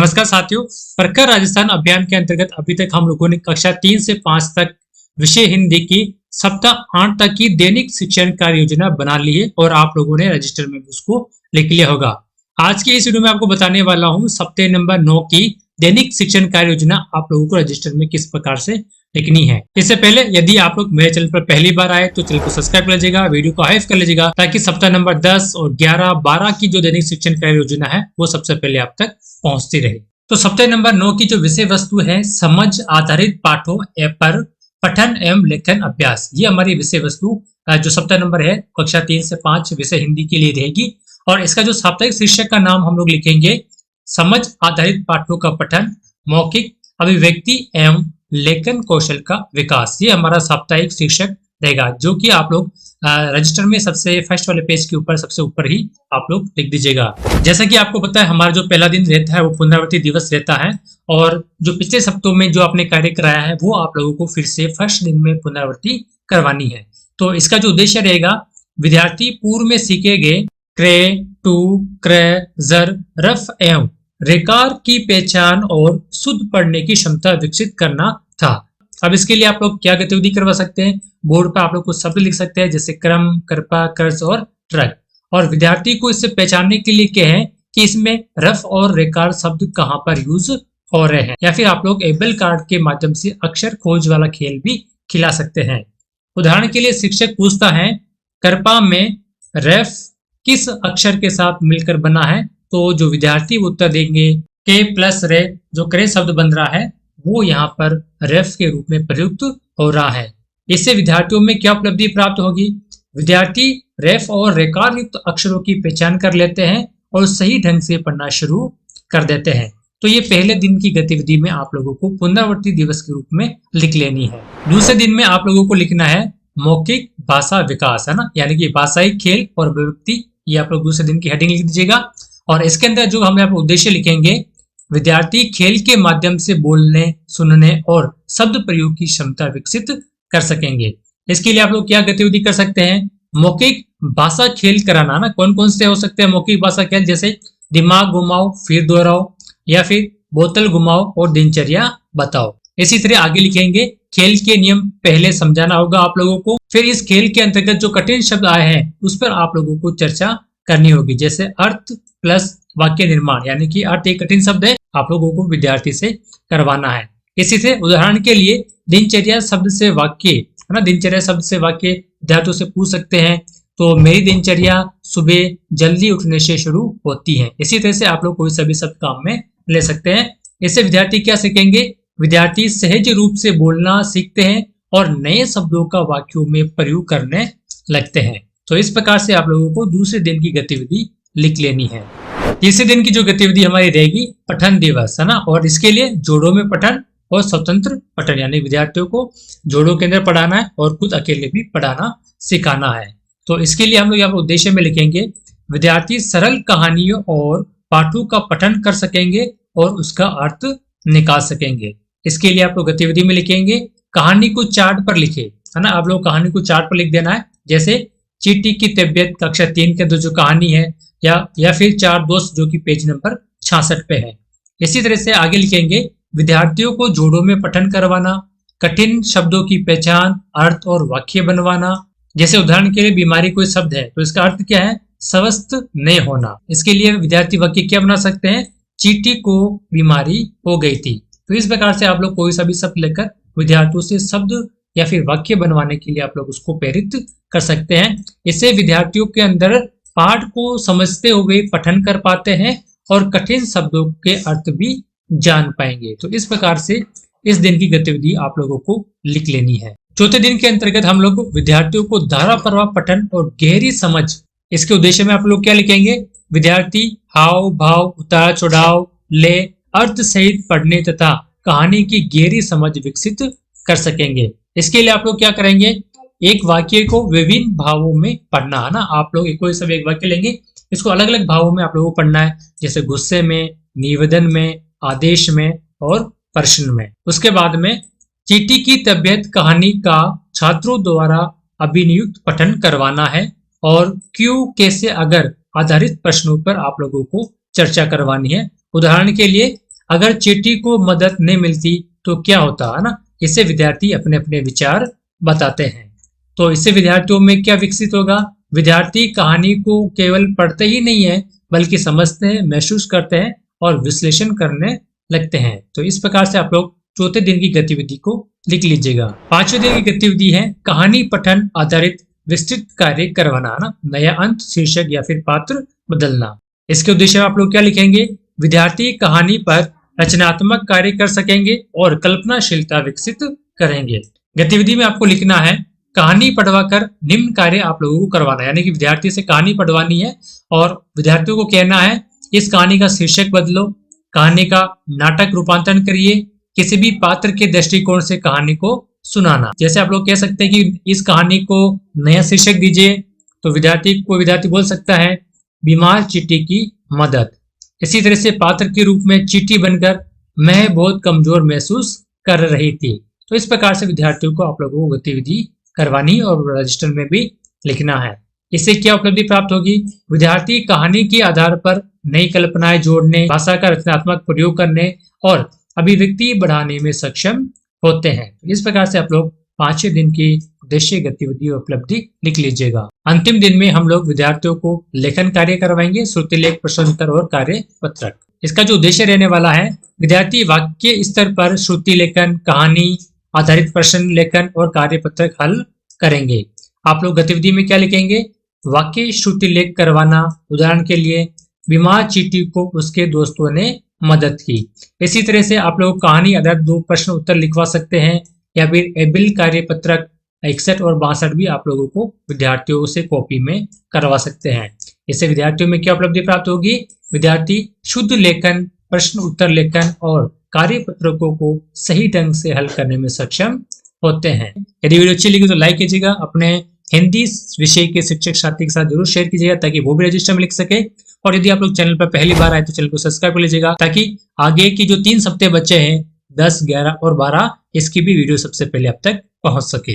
नमस्कार साथियों, प्रखर राजस्थान अभियान के अंतर्गत अभी तक हम लोगों ने कक्षा 3 से 5 तक विषय हिंदी की सप्ताह 8 तक की दैनिक शिक्षण कार्य योजना बना ली है और आप लोगों ने रजिस्टर में उसको लिख लिया होगा। आज की इस वीडियो में आपको बताने वाला हूं सप्ताह नंबर 9 की दैनिक शिक्षण कार्य योजना आप लोगों को रजिस्टर में किस प्रकार से लिखनी है। इससे पहले यदि आप लोग मेरे चैनल पर पहली बार आए तो चैनल को सब्सक्राइब कर लीजिएगा, वीडियो को हाइप कर लीजिएगा ताकि सप्ताह नंबर 10 और 11, 12 की जो दैनिक शिक्षण कार्य योजना है वो सबसे पहले आप तक पहुंचती रहे। तो सप्ताह नंबर 9 की जो विषय वस्तु है समझ आधारित पाठों पर पठन एवं लेखन अभ्यास, ये हमारी विषय वस्तु जो सप्ताह नंबर है कक्षा 3 से 5 विषय हिंदी के लिए रहेगी। और इसका जो साप्ताहिक शीर्षक का नाम हम लोग लिखेंगे समझ आधारित पाठों का पठन, मौखिक अभिव्यक्ति एवं लेखन कौशल का विकास। ये हमारा साप्ताहिक शीर्षक रहेगा जो कि आप लोग रजिस्टर में सबसे फर्स्ट वाले पेज के ऊपर सबसे ऊपर ही आप लोग लिख दीजिएगा। जैसा कि आपको पता है हमारा जो पहला दिन रहता है वो पुनरावृत्ति दिवस रहता है और जो पिछले सप्ताह में जो आपने कार्य कराया है वो आप लोगों को फिर से फर्स्ट दिन में पुनरावृत्ति करवानी है। तो इसका जो उद्देश्य रहेगा, विद्यार्थी पूर्व में सीखे गए क्रे, टू, क्र, जर, रफ एवं रेकार की पहचान और शुद्ध पढ़ने की क्षमता विकसित करना था। अब इसके लिए आप लोग क्या गतिविधि करवा सकते हैं, बोर्ड पर आप लोग कुछ शब्द लिख सकते हैं जैसे क्रम, कृपा, कर्ज और ट्रक। और विद्यार्थी को इससे पहचानने के लिए क्या है कि इसमें रफ और रेकार शब्द कहाँ पर यूज हो रहे हैं, या फिर आप लोग एबल कार्ड के माध्यम से अक्षर खोज वाला खेल भी खिला सकते हैं। उदाहरण के लिए शिक्षक पूछता है कृपा में रेफ किस अक्षर के साथ मिलकर बना है, तो जो विद्यार्थी उत्तर देंगे के प्लस रे, जो करे शब्द बन रहा है वो यहाँ पर रेफ के रूप में प्रयुक्त हो रहा है। इससे विद्यार्थियों में क्या उपलब्धि प्राप्त होगी, विद्यार्थी रेफ और रेकार युक्त अक्षरों की पहचान कर लेते हैं और सही ढंग से पढ़ना शुरू कर देते हैं। तो ये पहले दिन की गतिविधि में आप लोगों को पुनरावृत्ति दिवस के रूप में लिख लेनी है। दूसरे दिन में आप लोगों को लिखना है मौखिक भाषा विकास, है ना, यानी कि भाषाई खेल और अभिव्यक्ति। ये आप लोग दूसरे दिन की हेडिंग लिख दीजिएगा। और इसके अंदर जो हम यहाँ उद्देश्य लिखेंगे, विद्यार्थी खेल के माध्यम से बोलने, सुनने और शब्द प्रयोग की क्षमता विकसित कर सकेंगे। इसके लिए आप लोग क्या गतिविधि कर सकते हैं, मौखिक भाषा खेल कराना ना। कौन कौन से हो सकते हैं मौखिक भाषा खेल, जैसे दिमाग घुमाओ फिर दोहराओ, या फिर बोतल घुमाओ और दिनचर्या बताओ। इसी तरह आगे लिखेंगे खेल के नियम पहले समझाना होगा आप लोगों को। फिर इस खेल के अंतर्गत जो कठिन शब्द आए हैं उस पर आप लोगों को चर्चा करनी होगी, जैसे अर्थ प्लस वाक्य निर्माण, यानी कि अर्थ एक कठिन शब्द है, आप लोगों को विद्यार्थी से करवाना है। इसी से उदाहरण के लिए दिनचर्या शब्द से वाक्य, है ना, दिनचर्या शब्द से वाक्य विद्यार्थियों से पूछ सकते हैं। तो मेरी दिनचर्या सुबह जल्दी उठने से शुरू होती है। इसी तरह से आप लोग कोई सभी शब्द काम में ले सकते हैं। इससे विद्यार्थी क्या सीखेंगे, विद्यार्थी सहज रूप से बोलना सीखते हैं और नए शब्दों का वाक्यों में प्रयोग करने लगते हैं। तो इस प्रकार से आप लोगों को दूसरे दिन की गतिविधि लिख लेनी है। तीसरे दिन की जो गतिविधि हमारी रहेगी पठन दिवस, है ना, और इसके लिए जोड़ों में पठन और स्वतंत्र पठन, यानी विद्यार्थियों को जोड़ों के अंदर पढ़ाना है और खुद अकेले भी पढ़ाना सिखाना है। तो इसके लिए हम लोग यहाँ पर उद्देश्य में लिखेंगे विद्यार्थी सरल कहानियों और पाठों का पठन कर सकेंगे और उसका अर्थ निकाल सकेंगे। इसके लिए आप लोग गतिविधि में लिखेंगे कहानी को चार्ट पर लिखे, है ना, आप लोग कहानी को चार्ट पर लिख देना है। जैसे चींटी की तबीयत कक्षा 3 के अंदर जो कहानी है, या फिर 4 दोस्त जो कि पेज नंबर 66 पे है। इसी तरह से आगे लिखेंगे विद्यार्थियों को जोड़ों में पठन करवाना, कठिन शब्दों की पहचान, अर्थ और वाक्य बनवाना। जैसे उदाहरण के लिए बीमारी कोई शब्द है तो इसका अर्थ क्या है, स्वस्थ नहीं होना। इसके लिए विद्यार्थी वाक्य क्या बना सकते हैं, चींटी को बीमारी हो गई थी। तो इस प्रकार से आप लोग कोई सा भी शब्द लेकर विद्यार्थियों से शब्द या फिर वाक्य बनवाने के लिए आप लोग उसको प्रेरित कर सकते हैं। इससे विद्यार्थियों के अंदर पाठ को समझते हुए पठन कर पाते हैं और कठिन शब्दों के अर्थ भी जान पाएंगे। तो इस प्रकार से इस दिन की गतिविधि आप लोगों को लिख लेनी है। चौथे दिन के अंतर्गत हम लोग विद्यार्थियों को धारा प्रवाह पठन और गहरी समझ, इसके उद्देश्य में आप लोग क्या लिखेंगे, विद्यार्थी हाव भाव, उतार चढ़ाव, ले, अर्थ सहित पढ़ने तथा कहानी की गहरी समझ विकसित कर सकेंगे। इसके लिए आप लोग क्या करेंगे, एक वाक्य को विभिन्न भावों में पढ़ना, है ना, आप लोग कोई सब एक वाक्य लेंगे, इसको अलग अलग भावों में आप लोगों को पढ़ना है, जैसे गुस्से में, निवेदन में, आदेश में और प्रश्न में। उसके बाद में चींटी की तबीयत कहानी का छात्रों द्वारा अभिनियुक्त पठन करवाना है और क्यों, कैसे, अगर आधारित प्रश्नों पर आप लोगों को चर्चा करवानी है। उदाहरण के लिए अगर चींटी को मदद नहीं मिलती तो क्या होता है ना। इससे विद्यार्थी अपने अपने विचार बताते हैं। तो इससे विद्यार्थियों में क्या विकसित होगा, विद्यार्थी कहानी को केवल पढ़ते ही नहीं है बल्कि समझते हैं, महसूस करते हैं और विश्लेषण करने लगते हैं। तो इस प्रकार से आप लोग चौथे दिन की गतिविधि को लिख लीजिएगा। पांचवें दिन की गतिविधि है कहानी पठन आधारित विस्तृत कार्य करवाना ना, नया अंत, शीर्षक या फिर पात्र बदलना। इसके उद्देश्य आप लोग क्या लिखेंगे, विद्यार्थी कहानी पर रचनात्मक कार्य कर सकेंगे और कल्पनाशीलता विकसित करेंगे। गतिविधि में आपको लिखना है कहानी पढ़वाकर निम्न कार्य आप लोगों को करवाना है, यानी कि विद्यार्थी से कहानी पढ़वानी है और विद्यार्थियों को कहना है इस कहानी का शीर्षक बदलो, कहानी का नाटक रूपांतरण करिए, किसी भी पात्र के दृष्टिकोण से कहानी को सुनाना। जैसे आप लोग कह सकते हैं कि इस कहानी को नया शीर्षक दीजिए, तो विद्यार्थी बोल सकता है बीमार चींटी की मदद। इसी तरह से पात्र के रूप में चींटी बनकर मैं बहुत कमजोर महसूस कर रही थी। तो इस प्रकार से विद्यार्थियों को आप लोगों को गतिविधि करवानी और रजिस्टर में भी लिखना है। इससे क्या उपलब्धि प्राप्त होगी, विद्यार्थी कहानी के आधार पर नई कल्पनाएं जोड़ने, भाषा का रचनात्मक प्रयोग करने और अभिव्यक्ति बढ़ाने में सक्षम होते हैं। इस प्रकार से आप लोग पांचवें दिन की उद्देश्य, गतिविधि और उपलब्धि लिख लीजिएगा। अंतिम दिन में हम लोग विद्यार्थियों को लेखन कार्य करवाएंगे, श्रुति लेख, प्रश्न उत्तर और कार्य पत्रक। इसका जो उद्देश्य रहने वाला है, विद्यार्थी वाक्य स्तर पर श्रुति लेखन, कहानी आधारित प्रश्न लेखन और कार्य पत्रक हल करेंगे। आप लोग गतिविधि में क्या लिखेंगे, वाक्य श्रुति लेख करवाना, उदाहरण के लिए बीमार चींटी को उसके दोस्तों ने मदद की। इसी तरह से आप लोग कहानी आधारित 2 प्रश्न उत्तर लिखवा सकते हैं या फिर एबिल कार्य पत्रक 61 और 62 भी आप लोगों को विद्यार्थियों से कॉपी में करवा सकते हैं। इससे विद्यार्थियों में क्या उपलब्धि प्राप्त होगी, विद्यार्थी शुद्ध लेखन, प्रश्न उत्तर लेखन और कार्य पत्रकों को सही ढंग से हल करने में सक्षम होते हैं। यदि वीडियो अच्छी लगी तो लाइक कीजिएगा, अपने हिंदी विषय के शिक्षक साथी के साथ जरूर शेयर कीजिएगा ताकि वो भी रजिस्टर में लिख सके। और यदि आप लोग चैनल पर पहली बार आए तो चैनल को सब्सक्राइब कर लीजिएगा ताकि आगे की जो 3 हफ्ते बचे हैं 10, 11 और 12 इसकी भी वीडियो सबसे पहले आप तक पहुंच सके।